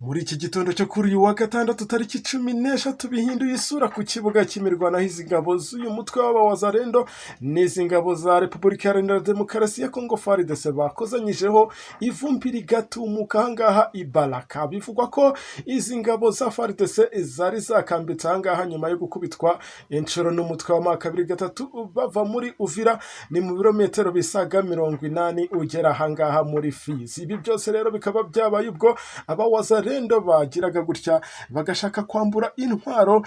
Muri iki gitondo cyo kuri uyu wa gatandatu tariki 16 bihinduye isura ku kibuga cy'imirwano aho izi ngabo z'uyu mutwe w'abawazarendo n'izi ngabo za Repubulika Iharanira Demokarasi ya Congo FARDC bakozanyijeho ivumbi rigatumuka ahangaha ibaraka. Bivugwa ko izi ngabo za FARDC zari zakambitse ahangaha nyuma yo gukubitwa inshuro n'umutwe wa makabiri gatatu bava muri Uvira, ni mu birometero bisaga 80 ugera ahangaha muri Fizi. Ibi byose rero bikaba byabaye ubwo abawazarendo bagiraga gutya bagashaka kwambura intwaro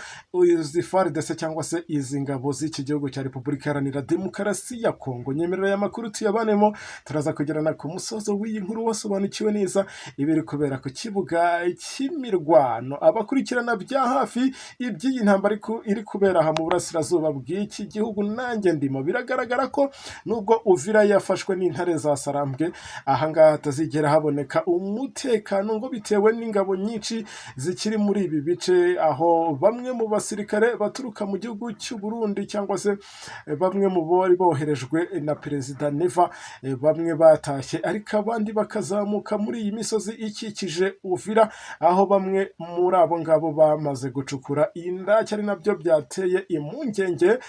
izi FARDC cyangwa se izi ngabo z'iki gihugu cya Repubulika Iharanira Demokarasi ya Congo. Nyemerera ya makuru tuyabanemo, turaza kugerana ku musozo w'iyi nkuru wasobanukiwe neza ibiri kubera ku kibuga cy'imirwano. Abakurikirana bya hafi iby'iyi ntambara iri kubera aha mu burasirazuba bw'iki gihugu nanjye ndimo, biragaragara ko nubwo Uvira yafashwe n'intare za Sarambwe, ahangaha hatazigera haboneka umutekano ngo bitewe n'ingabo nyinshi zikiri muri ibi bice, aho bamwe mu basirikare baturuka mu gihugu cy'u Burundi cyangwa se bamwe mu bari boherejwe na Perezida Neva, bamwe batashye ariko abandi bakazamuka muri iyi misozi ikikije Uvira, aho bamwe muri abo ngabo bamaze gucukura indake, ari nabyo byateye impungenge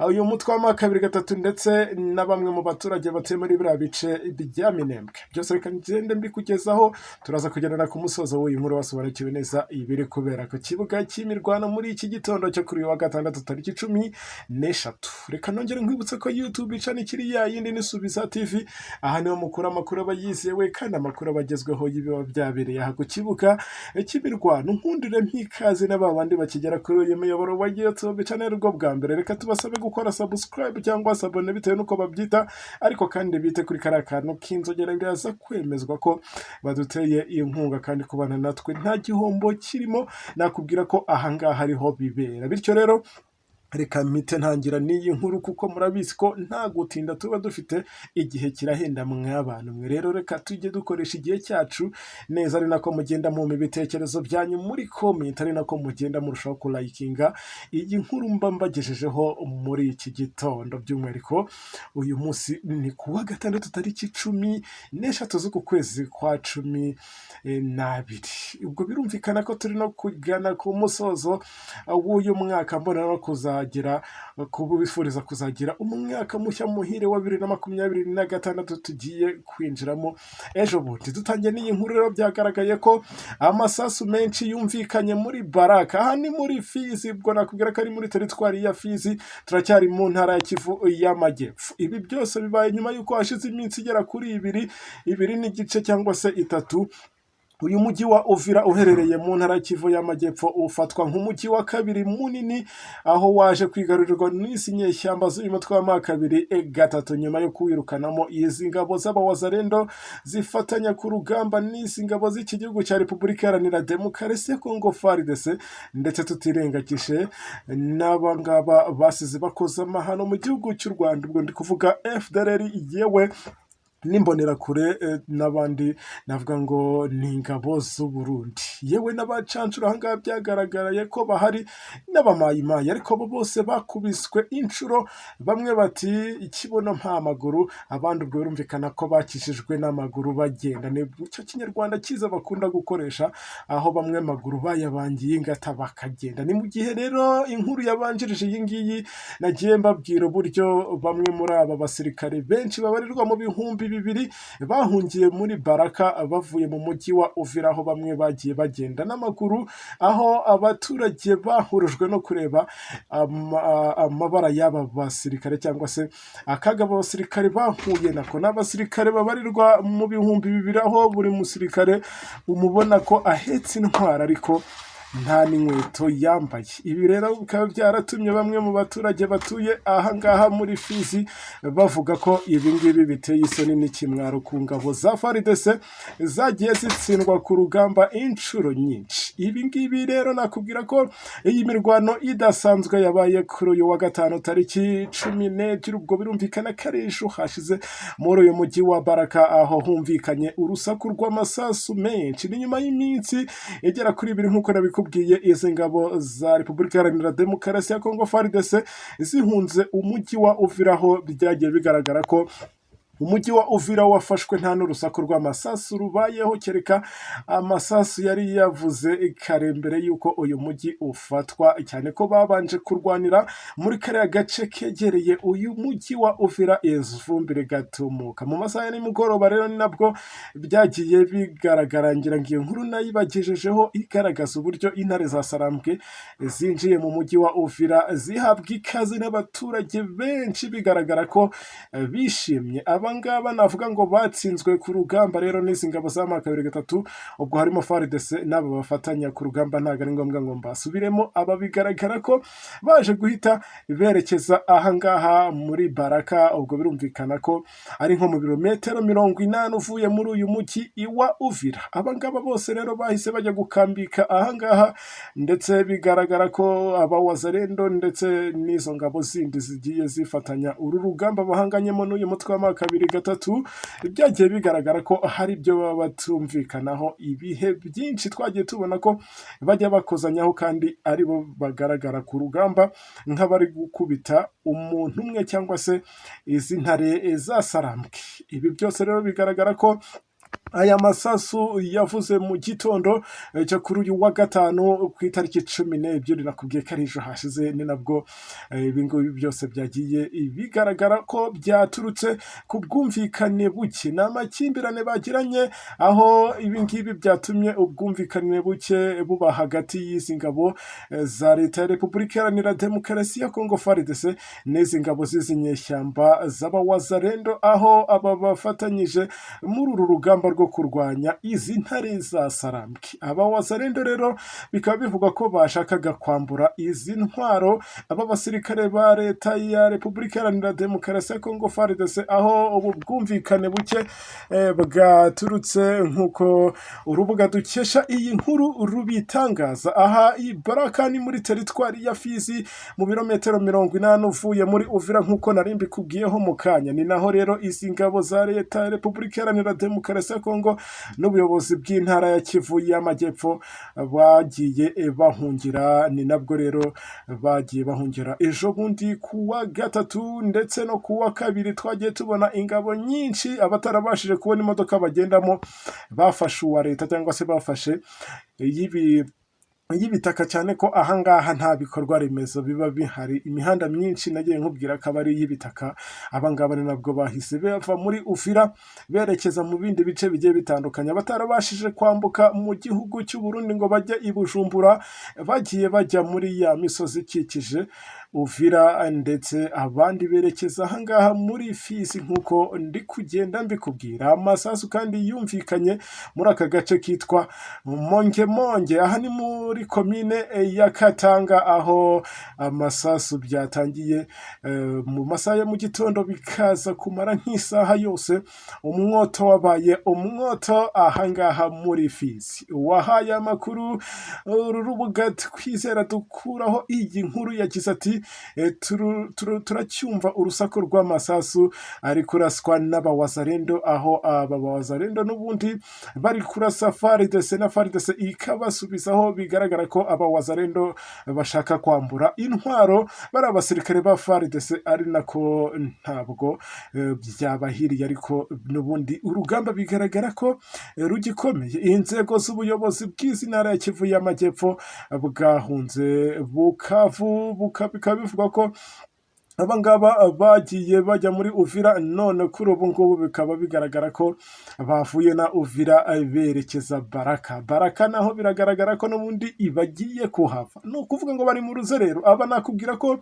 uyu mutwe wa makabiri gatatu ndetse na bamwe mu baturage batuye muri biriya bice bya Minembwe. Byose reka ngende mbikugezaho, turaza kugendana ku musozo w'uyu nkuru wasobanukiwe neza ibiri kubera ku kibuga cy'imirwano muri iki gitondo cyo kuri uyu wa gatandatu tariki 16. Reka nongere nkwibutse ko YouTube icana ikiri ya yindi nisubiza TV, aha niho mukura amakuru aba yizewe kandi amakuru abagezweho y'ibiba byabereye aha ku kibuga cy'imirwano. Nkundire mpikaze n'ababandi bakigera kuri uyu muyoboro wa YouTube channel rwo bwa mbere, reka tubasabe gukora subscribe cyangwa sabone bitewe nuko babyita, ariko kandi bite kuri kariya kantu k'inzogera biraza kwemezwa ko baduteye inkunga kandi kubana natwe nta gihombo kirimo. Nakubwira ko ahangaha ariho bibera, bityo rero reka mpite ntangira n'iyi nkuru kuko murabizi ko nta gutinda tuba dufite, igihe kirahenda mw'abantu mwe. Rero reka tujye dukoresha igihe cyacu neza, ari nako mugenda mu ibitekerezo byanyu muri comment, ari nako mugenda murushaho kulayikinga iyi nkuru mba mbagejejeho muri iki gitondo. By'umwihariko uyu munsi ni ku wa gatandatu tariki 16 z'uku kwezi kwa 12. Ubwo birumvikana ko turi no kugana ku musozo w'uyu mwaka, mbona no kubifuriza kuzagira umwaka mushya muhire wa 2026 tugiye kwinjiramo. Ejo bundi dutangiye n'iyi nkuru rero byagaragaye ko amasasu menshi yumvikanye muri baraka, aha ni muri Fizi. Ubwo nakubwira ko ari muri teritwari ya Fizi, turacyari mu ntara ya Kivu y'Amajyepfo. Ibi byose bibaye nyuma y'uko hashize iminsi igera kuri ibiri n'igice cyangwa se 3 uyu mujyi wa Uvira uherereye mu ntara ya Kivu y'Amajyepfo ufatwa nk'umujyi wa kabiri munini, aho waje kwigarurirwa n'isi nyeshyamba z'uyu mutwe wa makabiri gatatu nyuma yo kuwirukanamo izi ngabo z'abawazarendo zifatanya ku rugamba n'isi ngabo z'iki gihugu cya Repubulika Iharanira Demokarasi ya Congo FARDC, ndetse tutirengagije n'abangaba basize bakoze amahano mu gihugu cy'u Rwanda. Ubwo ndi kuvuga FDLR yewe nimbonera kure n'abandi navuga ngo ni ingabo z'u Burundi, yewe n'abacancura ahangaha byagaragaraye ko bahari n'abamayimayi, ariko bo bose bakubiswe inshuro. Bamwe bati ikibono nta maguru, abandi ubwo birumvikana ko bakishijwe n'amaguru bagenda. Ni cyo kinyarwanda cyiza bakunda gukoresha, aho bamwe amaguru bayabangiye ingata bakagenda. Ni mu gihe rero inkuru yabanjirije iyi ngiyi nagiye mbabwira uburyo bamwe muri aba basirikare benshi babarirwa mu bihumbi 2 bahungiye muri baraka bavuye mu mujyi wa Uvira, aho bamwe bagiye bagenda n'amaguru, aho abaturage bahurujwe no kureba amabara y'aba basirikare cyangwa se akaga abasirikare bahuye nako. N'abasirikare babarirwa mu bihumbi 2, aho buri musirikare umubona ko ahetse intwara ariko nta n'inkweto yambaye. Ibi rero bikaba byaratumye bamwe mu baturage batuye ahangaha muri Fizi bavuga ko ibi ngibi biteye isoni n'ikimwaro ku ngabo za FARDC zagiye zitsindwa ku rugamba inshuro nyinshi. Ibi ngibi rero nakubwira ko iyi mirwano idasanzwe yabaye kuri uyu wa gatanu tariki 14. Ubwo birumvikana ko ari ejo hashize muri uyu mujyi wa Baraka, aho humvikanye urusaku rw'amasasu menshi. Ni nyuma y'iminsi igera kuri 2 nk'uko nabikubwiye kubwiye izi ngabo za Repubulika Iharanira Demokarasi ya Congo FARDC zihunze umujyi wa Uvira, aho byagiye bigaragara ko umujyi wa Uvira wafashwe nta n'urusaku rw'amasasu rubayeho, kereka amasasu yari yavuze kare mbere y'uko uyu mujyi ufatwa, cyane ko babanje kurwanira muri kariya gace kegereye uyu mujyi wa Uvira ivumbi rigatumuka. Mu masaha ya nimugoroba rero ni nabwo byagiye bigaragara, ngira ngo iyo nkuru nayibagejejeho igaragaza uburyo intare za Sarambwe zinjiye mu mujyi wa Uvira zihabwa ikaze n'abaturage benshi, bigaragara ko bishimye. Abangaba navuga ngo batsinzwe ku rugamba rero n'izi ngabo za M23, ubwo harimo FARDC n'abo bafatanya ku rugamba, ntabwo ari ngombwa ngo mbasubiremo. Aba bigaragara ko baje guhita berekeza ahangaha muri Baraka, ubwo birumvikana ko ari nko mu birometero 80 uvuye muri uyu mujyi iwa Uvira. Abangaba bose rero bahise bajya gukambika ahangaha, ndetse bigaragara ko aba Walalend ndetse n'izo ngabo zindi zigiye zifatanya uru rugamba bahanganyemo n'uyu mutwe wa M23, byagiye bigaragara ko hari ibyo baba batumvikanaho. Ibihe byinshi twagiye tubona ko bajya bakozanyaho, kandi aribo bagaragara ku rugamba nk'abari gukubita umuntu umwe cyangwa se izi ntare za Sarambwe. Ibi byose rero bigaragara ko aya masasu yavuze mu gitondo cyo kuri uyu wa gatanu ku itariki 12, nakubwiye ko ari ejo hashize, ni nabwo ibingibi byose byagiye bigaragara ko byaturutse ku bwumvikane buke n'amakimbirane bagiranye, aho ibingibi byatumye ubwumvikane buke buba hagati y'izi ngabo za leta ya Repubulika Iharanira Demokarasi ya Congo FARDC n'izi ngabo z'inyeshyamba z'Abawalalend, aho aba bafatanyije muri uru rugamba rwo kurwanya izi ntare za Sarambwe. Abawalalend rero bikaba bivugwa ko bashakaga kwambura izi ntwaro aba basirikare ba leta ya Repubulika Iharanira Demokarasi ya Congo FARDC, aho ubu bwumvikane buke bwaturutse nk'uko urubuga dukesha iyi nkuru rubitangaza. Aha i Baraka ni muri teritwari ya Fizi mu birometero 80 uvuye muri Uvira, nk'uko nari mbikubwiyeho mu kanya. Ni naho rero izi ngabo za leta ya Repubulika Iharanira Demokarasi ya Congo n'ubuyobozi bw'intara ya Kivu y'Amajyepfo bagiye bahungira. Ni nabwo rero bagiye bahungira ejo bundi ku wa gatatu ndetse no ku wa kabiri. Twagiye tubona ingabo nyinshi, abatarabashije kubona imodoka bagendamo bafashe uwa leta cyangwa se bafashe y'ibitaka, cyane ko ahangaha nta bikorwa remezo biba bihari. Imihanda myinshi nagiye nkubwira ko ari y'ibitaka. Abangaba ni nabwo bahise bava muri Uvira berekeza mu bindi bice bigiye bitandukanye. Abatarabashije kwambuka mu gihugu cy'u Burundi ngo bajye i Bujumbura, bagiye bajya muri ya misozi ikikije Uvira, ndetse abandi berekeza ahangaha muri Fizi nk'uko ndi kugenda mbikubwira. Amasasu kandi yumvikanye muri aka gace kitwa Monge. Aha ni muri komine ya Katanga, aho amasasu byatangiye mu masaha ya mu gitondo bikaza kumara nk'isaha yose. Umwoto wabaye umwoto ahangaha muri Fizi. Wahaye amakuru uru rubuga twizera dukuraho iyi nkuru yagize ati turacyumva urusaku rw'amasasu ari kuraswa n'Abawalalend, aho Abawalalend n'ubundi bari kurasa FARDC na FARDC ikabasubizaho. Bigaragara ko Abawalalend bashaka kwambura intwaro bari abasirikare ba FARDC, ari nako ntabwo byabahiriye, ariko n'ubundi urugamba bigaragara ko rugikomeye. Inzego z'ubuyobozi bw'izi ntara ya Kivu y'Amajyepfo bwahunze Bukavu, bikaba bivuga ko abangaba bagiye bajya muri Uvira, none kuri ubu ngubu bikaba bigaragara ko bavuye na Uvira berekeza Baraka naho biragaragara ko n'ubundi ibagiye kuhava. Ni ukuvuga ngo bari mu ruzerero. Aba nakubwira ko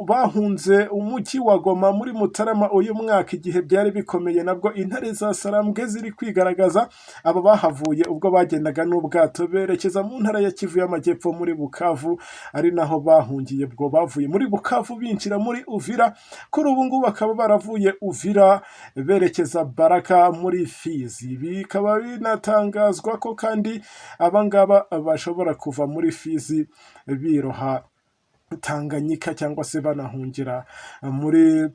bahunze umujyi wa Goma muri Mutarama uyu mwaka, igihe byari bikomeye, nabwo intare za Sarambwe ziri kwigaragaza. Aba bahavuye ubwo bagendaga n'ubwato berekeza mu ntara ya Kivu y'Amajyepfo muri Bukavu, ari naho bahungiye. Bwo bavuye muri Bukavu binjira muri Uvira, kuri ubu ngubu bakaba baravuye Uvira berekeza Baraka muri Fizi. Bikaba binatangazwa ko kandi abangaba bashobora kuva muri Fizi biroha Tanganyika cyangwa se banahungira muri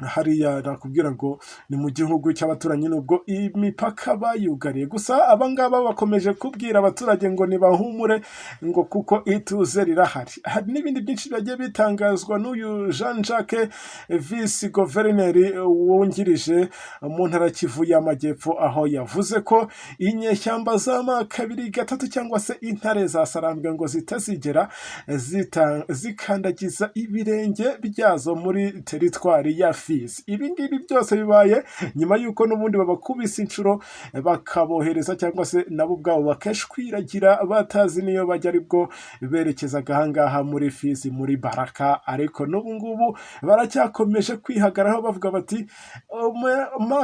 hariya nakubwira ngo ni mu gihugu cy'abaturanyi nubwo imipaka bayugariye. Gusa abangaba bakomeje kubwira abaturage ngo nibahumure ngo kuko ituze rirahari. Hari n'ibindi byinshi byagiye bitangazwa n'uyu Jean Jacques Vice Guverineri wungirije mu ntara Kivu y'Amajyepfo, aho yavuze ko inyeshyamba z'amakabiri gatatu cyangwa se intare zasarambwe ngo zitazigera zikandagiza ibirenge byazo muri teritwari ya Fizi. Ibi ngibi byose bibaye nyuma y'uko n'ubundi babakubise inshuro bakabohereza cyangwa se nabo ubwabo bakashwiragira batazi niyo bajya, aribwo berekezaga ahangaha muri Fizi muri Baraka. Ariko n'ubu ngubu baracyakomeje kwihagararaho bavuga bati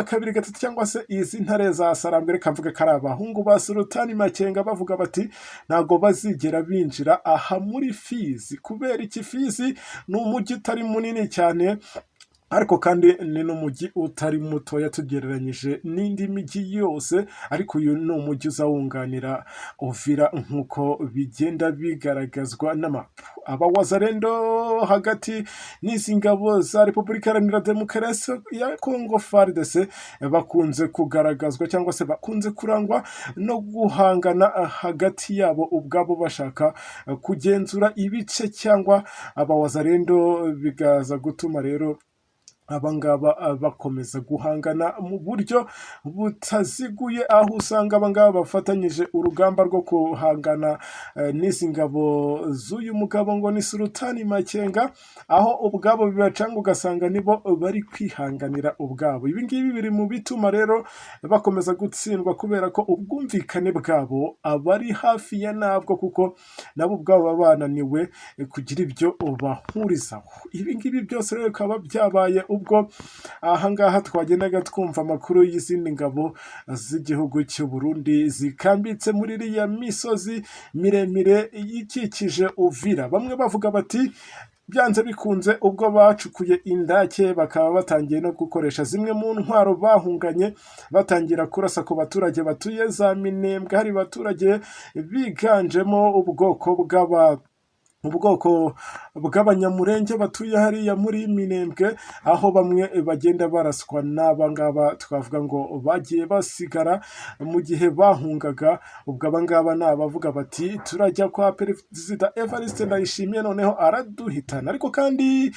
kabiri gatatu cyangwa se izi ntare zasarambwe, reka mvuga ko ari abahungu ba Sultani Makenga, bavuga bati ntago bazigera binjira aha muri Fizi. Kubera iki? Fizi ni umujyi utari munini cyane, ariko kandi ni n'umujyi utari mutoya tugereranyije n'indi mijyi yose, ariko uyu ni umujyi uzawunganira Uvira nk'uko bigenda bigaragazwa n'amapu. Aba Walalend hagati n'izi ngabo za Repubulika Iharanira Demokarasi ya Congo FARDC bakunze kugaragazwa cyangwa se bakunze kurangwa no guhangana hagati yabo ubwabo, bashaka kugenzura ibice cyangwa aba Walalend, bigaza gutuma rero abangaba bakomeza guhangana mu buryo butaziguye, aho usanga abangaba bafatanyije urugamba rwo guhangana n'izi ngabo z'uyu mugabo ngo ni Sultani Makenga, aho ubwabo bibacanga ugasanga nibo bari kwihanganira ubwabo. Ibi ngibi biri mu bituma rero bakomeza gutsindwa, kubera ko ubwumvikane bwabo abari hafi ya nabwo, kuko nabo ubwabo baba bananiwe kugira ibyo bahurizaho. Ibi ngibi byose rero bikaba byabaye ubwo ahangaha twagendaga twumva amakuru y'izindi ngabo z'igihugu cy'u Burundi zikambitse muri iriya misozi miremire ikikije Uvira. Bamwe bavuga bati byanze bikunze ubwo bacukuye indake bakaba batangiye no gukoresha zimwe mu ntwaro bahunganye, batangira kurasa ku baturage batuye za Minembwe. Hari abaturage biganjemo ubwoko bw'abanyamurenge batuye hariya muri Minembwe, aho bamwe bagenda baraswa n'abangaba twavuga ngo bagiye basigara mu gihe bahungaga. Ubwo abangaba ni abavuga bati turajya kwa Perezida Evariste Ndayishimiye noneho araduhitana. Ariko kandi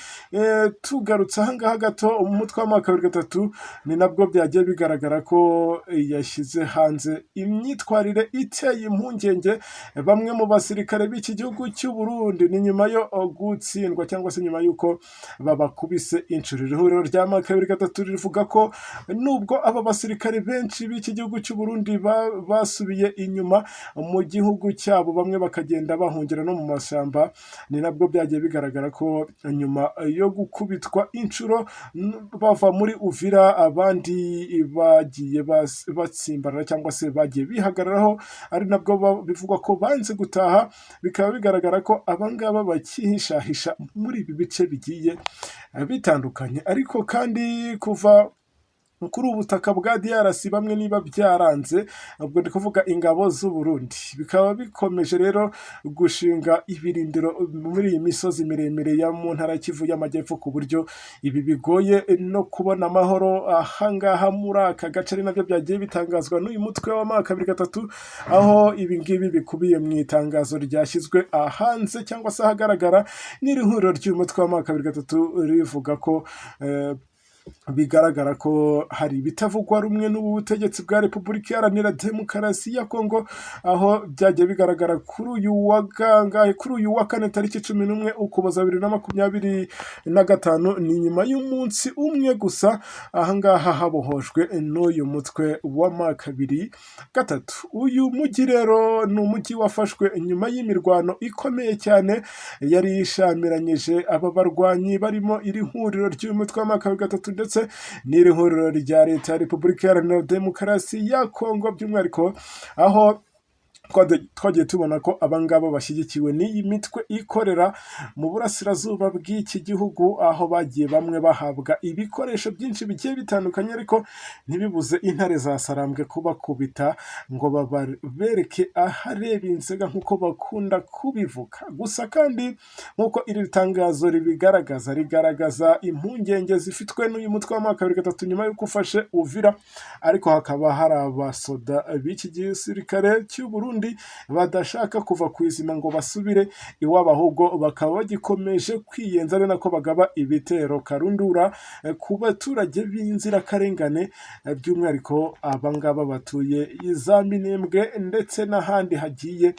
tugarutse ahangaha gato, umutwe w'amakabiri gatatu ni nabwo byagiye bigaragara ko yashyize hanze imyitwarire iteye impungenge bamwe mu basirikare b'iki gihugu cy'u Burundi. Ni nyuma yo gutsindwa cyangwa se nyuma y'uko babakubise inshuro. Ihuriro rya makabiri gatatu rivuga ko nubwo aba basirikare benshi b'iki gihugu cy'u Burundi basubiye inyuma mu gihugu cyabo, bamwe bakagenda bahungira no mu mashyamba, ni nabwo byagiye bigaragara ko nyuma yo gukubitwa inshuro bava muri Uvira, abandi bagiye batsimbarara cyangwa se bagiye bihagararaho, ari nabwo bivugwa ko banze gutaha. Bikaba bigaragara ko abangaba bakihishahisha muri ibi bice bigiye bitandukanye. Ariko kandi kuva kuri ubutaka bwa DRC bamwe niba byaranze, ubwo ndi kuvuga ingabo z'u Burundi, bikaba bikomeje rero gushinga ibirindiro muri iyi misozi miremire ya mu ntara Kivu y'Amajyepfo, ku buryo ibi bigoye no kubona amahoro ahangaha muri aka gace. Ari nabyo byagiye bitangazwa n'uyu mutwe w'amakabiri gatatu, aho ibi ngibi bikubiye mu itangazo ryashyizwe hanze cyangwa se ahagaragara n'iri huriro ry'umutwe w'amakabiri gatatu, rivuga ko bigaragara ko hari ibitavugwa rumwe n'ubu butegetsi bwa Repubulika Iharanira Demokarasi ya Congo, aho byagiye bigaragara kuri uyu wa kane tariki 11 Ukuboza 2025. Ni nyuma y'umunsi umwe gusa ahangaha habohojwe n'uyu mutwe w'amakabiri gatatu. Uyu mujyi rero ni umujyi wafashwe nyuma y'imirwano ikomeye cyane yari yishamiranyije aba barwanyi barimo iri huriro ry'umutwe w'amakabiri gatatu ndetse n'iri huriro rya leta ya Repubulika Iharanira Demokarasi ya Congo by'umwihariko, aho twagiye tubona ko abangaba bashyigikiwe n'iyi mitwe ikorera mu burasirazuba bw'iki gihugu, aho bagiye bamwe bahabwa ibikoresho byinshi bigiye bitandukanye, ariko ntibibuze intare za sarambwe kubakubita ngo bereke ahareba inzega nk'uko bakunda kubivuga. Gusa kandi nk'uko iri tangazo rigaragaza impungenge zifitwe n'uyu mutwe wa kabiri gatatu nyuma y'uko ufashe Uvira, ariko hakaba hari abasoda b'iki gisirikare cy'u Burundi badashaka kuva ku izima ngo basubire iwabo, ahubwo bakaba bagikomeje kwiyenza, ari nako bagaba ibitero karundura ku baturage b'inzirakarengane, by'umwihariko abangaba batuye za Minembwe ndetse n'ahandi hagiye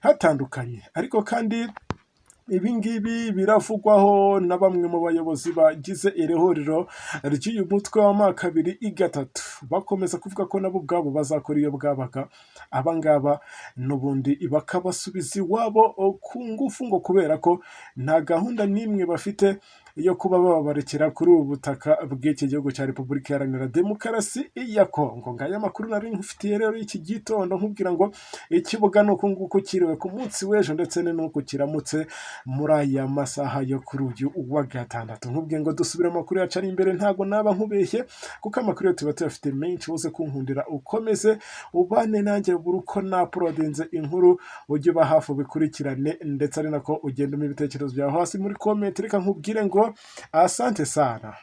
hatandukanye. Ariko kandi ibi ngibi biravugwaho na bamwe mu bayobozi bagize iri huriro ry'uyu mutwe wa kabiri gatatu, bakomeza kuvuga ko nabo ubwabo bazakora iyo bwabaga abangaba n'ubundi bakabasubiza iwabo ku ngufu, ngo kubera ko nta gahunda n'imwe bafite yo kuba babarekera kuri ubu butaka bw'iki gihugu cya Repubulika Iharanira Demokarasi ya Congo. Ngaya makuru nari nkufitiye rero iki gitondo, nkubwira ngo ikibuga nuko nguko kiriwe ku munsi w'ejo ndetse n'uko kiramutse muri aya masaha yo kuri uyu wa gatandatu. Nkubwiye ngo dusubire amakuru yacu ari imbere, ntago naba nkubeshye kuko amakuru yo tuba tuyafite menshi, uze kunkundira ukomeze ubane nanjye buri uko naporodinze inkuru, ujye uba hafi ubikurikirane, ndetse ari nako ugendamo ibitekerezo byawe hasi muri comment. Reka nkubwire ngo asante sana.